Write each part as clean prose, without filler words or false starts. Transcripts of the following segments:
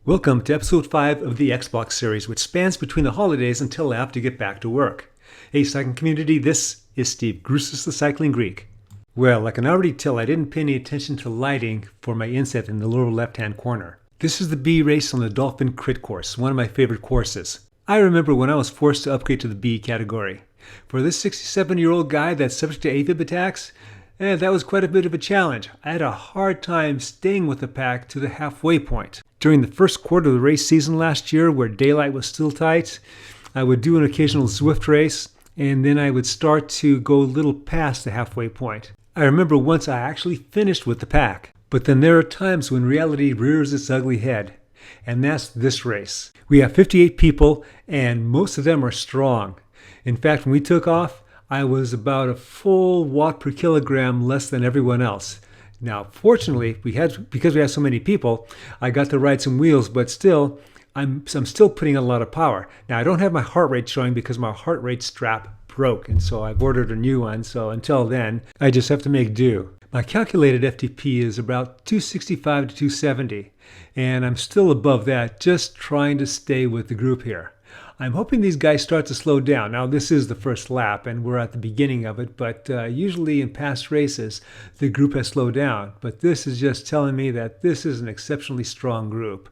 Welcome to episode 5 of the Xbox series, which spans between the holidays until I have to get back to work. Hey cycling community, this is Steve, Grusus the Cycling Greek. Well, I can already tell I didn't pay any attention to lighting for my inset in the lower left-hand corner. This is the B race on the Dolphin Crit course, one of my favorite courses. I remember when I was forced to upgrade to the B category. For this 67-year-old guy that's subject to AFib attacks, that was quite a bit of a challenge. I had a hard time staying with the pack to the halfway point. During the first quarter of the race season last year, where daylight was still tight, I would do an occasional Zwift race, and then I would start to go a little past the halfway point. I remember once I actually finished with the pack. But then there are times when reality rears its ugly head, and that's this race. We have 58 people, and most of them are strong. In fact, when we took off, I was about a full watt per kilogram less than everyone else. Now, fortunately, because we have so many people, I got to ride some wheels, but still, I'm still putting a lot of power. Now, I don't have my heart rate showing because my heart rate strap broke, and so I've ordered a new one. So until then, I just have to make do. My calculated FTP is about 265 to 270, and I'm still above that, just trying to stay with the group here. I'm hoping these guys start to slow down. Now, this is the first lap, and we're at the beginning of it, but usually in past races, the group has slowed down. But this is just telling me that this is an exceptionally strong group.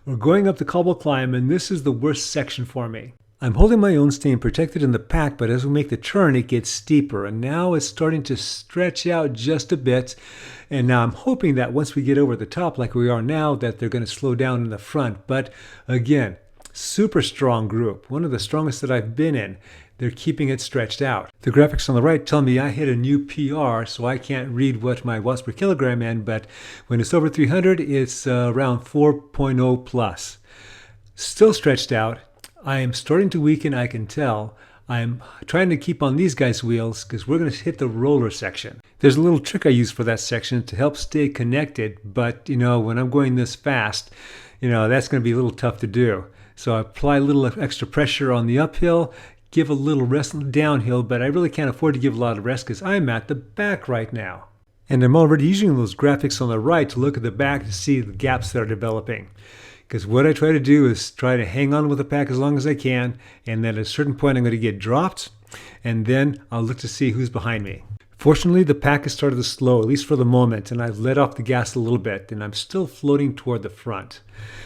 We're going up the cobble climb, and this is the worst section for me. I'm holding my own, staying protected in the pack, but as we make the turn, it gets steeper, and now it's starting to stretch out just a bit. And now I'm hoping that once we get over the top like we are now, that they're going to slow down in the front. But again, super strong group, one of the strongest that I've been in. They're keeping it stretched out. The graphics on the right tell me I hit a new PR, so I can't read what my watts per kilogram is, but when it's over 300, it's around 4.0 plus. Still stretched out. I am starting to weaken, I can tell. I'm trying to keep on these guys' wheels because we're going to hit the roller section. There's a little trick I use for that section to help stay connected, but when I'm going this fast, that's going to be a little tough to do. So I apply a little extra pressure on the uphill, give a little rest on the downhill, but I really can't afford to give a lot of rest because I'm at the back right now. And I'm already using those graphics on the right to look at the back to see the gaps that are developing. Because what I try to do is try to hang on with the pack as long as I can, and then at a certain point I'm going to get dropped, and then I'll look to see who's behind me. Fortunately, the pack has started to slow, at least for the moment, and I've let off the gas a little bit, and I'm still floating toward the front.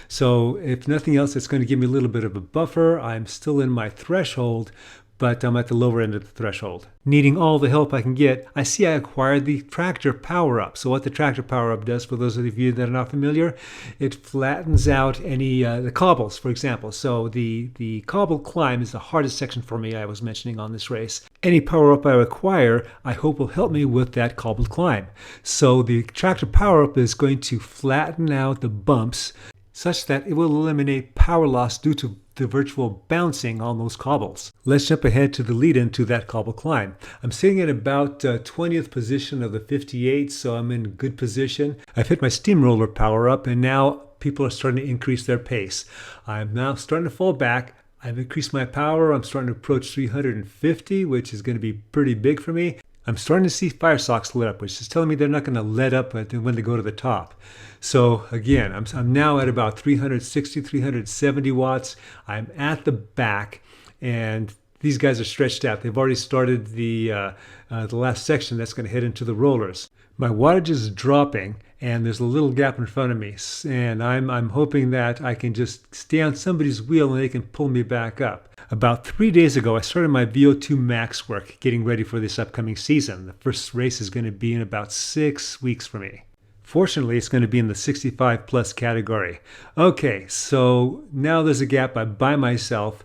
So if nothing else, it's going to give me a little bit of a buffer. I'm still in my threshold, but I'm at the lower end of the threshold. Needing all the help I can get, I see I acquired the tractor power-up. So what the tractor power-up does, for those of you that are not familiar, it flattens out any the cobbles, for example. So the cobble climb is the hardest section for me I was mentioning on this race. Any power-up I acquire, I hope will help me with that cobbled climb. So the tractor power-up is going to flatten out the bumps such that it will eliminate power loss due to the virtual bouncing on those cobbles. Let's jump ahead to the lead-in to that cobble climb. I'm sitting at about 20th position of the 58, so I'm in good position. I've hit my steamroller power up, and now people are starting to increase their pace. I'm now starting to fall back. I've increased my power. I'm starting to approach 350, which is going to be pretty big for me. I'm starting to see fire socks lit up, which is telling me they're not going to let up when they go to the top. So again, I'm now at about 360, 370 watts. I'm at the back, and these guys are stretched out. They've already started the last section that's going to head into the rollers. My wattage is dropping, and there's a little gap in front of me, and I'm hoping that I can just stay on somebody's wheel and they can pull me back up. About 3 days ago, I started my VO2 max work, getting ready for this upcoming season. The first race is going to be in about 6 weeks for me. Fortunately, it's going to be in the 65 plus category. Okay, so now there's a gap. I'm by myself.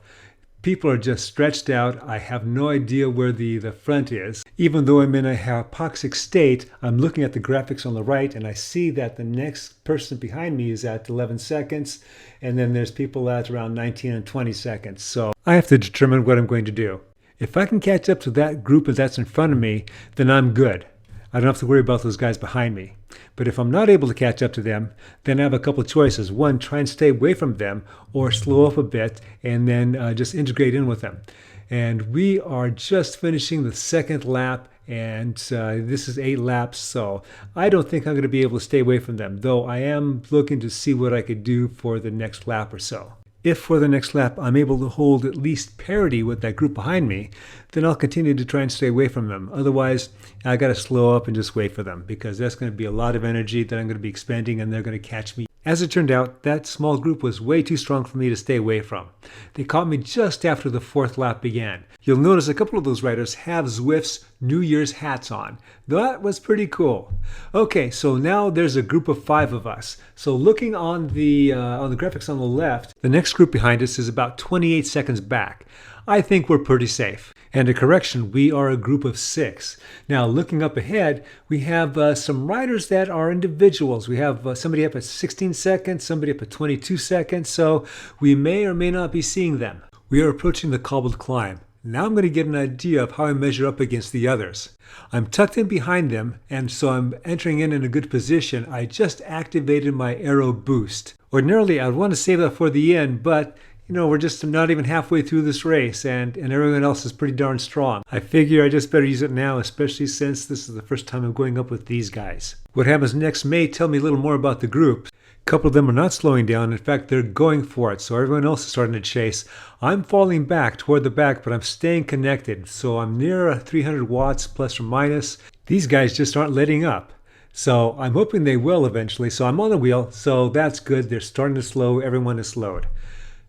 People are just stretched out. I have no idea where the front is. Even though I'm in a hypoxic state, I'm looking at the graphics on the right, and I see that the next person behind me is at 11 seconds, and then there's people at around 19 and 20 seconds. So I have to determine what I'm going to do. If I can catch up to that group that's in front of me, then I'm good. I don't have to worry about those guys behind me. But if I'm not able to catch up to them, then I have a couple of choices. One, try and stay away from them, or slow up a bit and then just integrate in with them. And we are just finishing the second lap, And this is 8 laps, so I don't think I'm going to be able to stay away from them, though I am looking to see what I could do for the next lap or so. If for the next lap I'm able to hold at least parity with that group behind me, then I'll continue to try and stay away from them. Otherwise, I got to slow up and just wait for them, because that's going to be a lot of energy that I'm going to be expending, and they're going to catch me. As it turned out, that small group was way too strong for me to stay away from. They caught me just after the 4th lap began. You'll notice a couple of those riders have Zwift's New Year's hats on. That was pretty cool. Okay, so now there's a group of 5 of us. So looking on the graphics on the left, the next group behind us is about 28 seconds back. I think we're pretty safe. And a correction, we are a group of 6. Now, looking up ahead, we have some riders that are individuals. We have somebody up at 16 seconds, somebody up at 22 seconds, so we may or may not be seeing them. We are approaching the cobbled climb. Now I'm going to get an idea of how I measure up against the others. I'm tucked in behind them, and so I'm entering in a good position. I just activated my aero boost. Ordinarily, I'd want to save that for the end, but we're just not even halfway through this race, and everyone else is pretty darn strong. I figure I just better use it now, especially since this is the first time I'm going up with these guys. What happens next may tell me a little more about the group. A couple of them are not slowing down. In fact, they're going for it, so everyone else is starting to chase. I'm falling back toward the back, but I'm staying connected, so I'm near 300 watts plus or minus. These guys just aren't letting up. So I'm hoping they will eventually. So I'm on the wheel, so that's good. They're starting to slow. Everyone is slowed.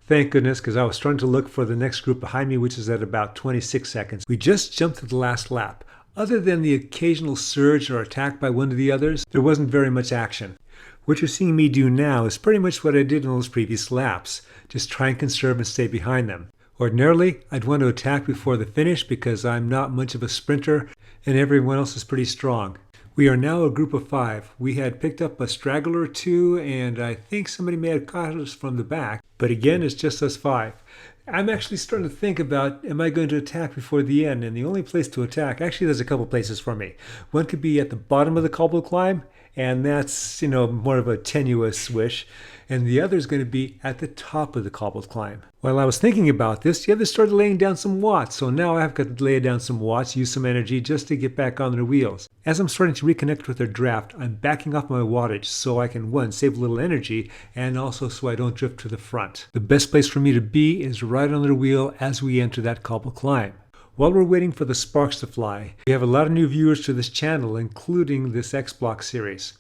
Thank goodness, because I was starting to look for the next group behind me, which is at about 26 seconds. We just jumped to the last lap. Other than the occasional surge or attack by one of the others, there wasn't very much action. What you're seeing me do now is pretty much what I did in those previous laps. Just try and conserve and stay behind them. Ordinarily, I'd want to attack before the finish because I'm not much of a sprinter and everyone else is pretty strong. We are now a group of 5. We had picked up a straggler or 2, and I think somebody may have caught us from the back. But again, it's just us 5. I'm actually starting to think about, am I going to attack before the end? And the only place to attack, actually there's a couple places for me. One could be at the bottom of the cobble climb, and that's, more of a tenuous wish. And the other is going to be at the top of the cobbled climb. While I was thinking about this, the others started laying down some watts. So now I've got to lay down some watts, use some energy just to get back on their wheels. As I'm starting to reconnect with their draft, I'm backing off my wattage so I can, 1, save a little energy, and also so I don't drift to the front. The best place for me to be is right on their wheel as we enter that cobble climb. While we're waiting for the sparks to fly, we have a lot of new viewers to this channel, including this X-Block series.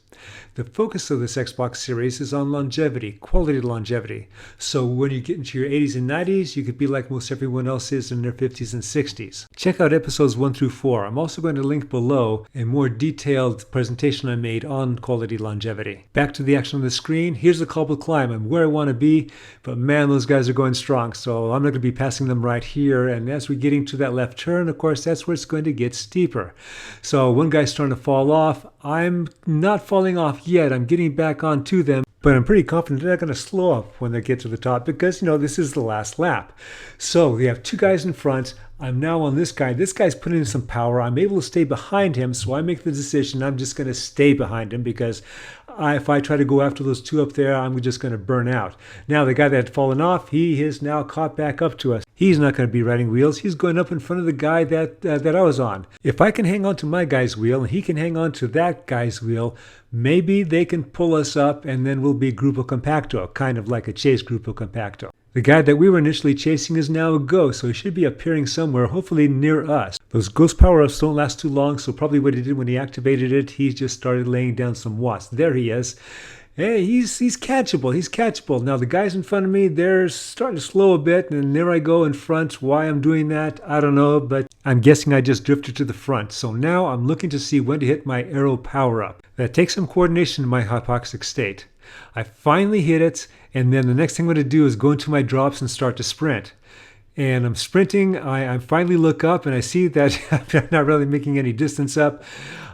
The focus of this X-Block series is on longevity, quality longevity. So when you get into your 80s and 90s, you could be like most everyone else is in their 50s and 60s. Check out episodes 1 through 4. I'm also going to link below a more detailed presentation I made on quality longevity. Back to the action on the screen. Here's the cobbled climb. I'm where I want to be, but man, those guys are going strong. So I'm not going to be passing them right here. And as we're getting to that left turn, of course, that's where it's going to get steeper. So one guy's starting to fall off. I'm not falling off yet. I'm getting back onto them, but I'm pretty confident they're not going to slow up when they get to the top because, this is the last lap. So we have 2 guys in front. I'm now on this guy. This guy's putting in some power. I'm able to stay behind him, so I make the decision I'm just going to stay behind him because if I try to go after those 2 up there, I'm just going to burn out. Now, the guy that had fallen off, he is now caught back up to us. He's not going to be riding wheels. He's going up in front of the guy that I was on. If I can hang on to my guy's wheel and he can hang on to that guy's wheel, maybe they can pull us up and then we'll be Gruppo Compacto, kind of like a chase Gruppo Compacto. The guy that we were initially chasing is now a ghost, so he should be appearing somewhere, hopefully near us. Those ghost power-ups don't last too long, so probably what he did when he activated it, he just started laying down some watts. There he is. Hey, he's catchable. He's catchable. Now, the guys in front of me, they're starting to slow a bit, and there I go in front. Why I'm doing that, I don't know, but I'm guessing I just drifted to the front. So now I'm looking to see when to hit my aero power-up. That takes some coordination in my hypoxic state. I finally hit it, and then the next thing I'm going to do is go into my drops and start to sprint. And I'm sprinting, I finally look up and I see that I'm not really making any distance up.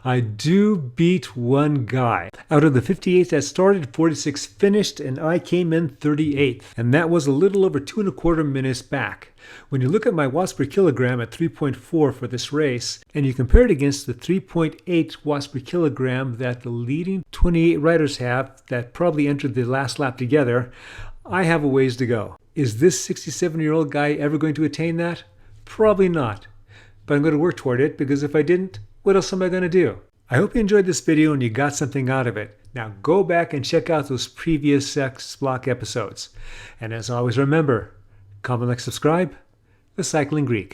I do beat one guy. Out of the 58 that started, 46 finished, and I came in 38th. And that was a little over 2.25 minutes back. When you look at my watts per kilogram at 3.4 for this race, and you compare it against the 3.8 watts per kilogram that the leading 28 riders have that probably entered the last lap together, I have a ways to go. Is this 67-year-old guy ever going to attain that? Probably not. But I'm going to work toward it because if I didn't, what else am I going to do? I hope you enjoyed this video and you got something out of it. Now go back and check out those previous X Block episodes. And as always, remember, comment, like, subscribe, the Cycling Greek.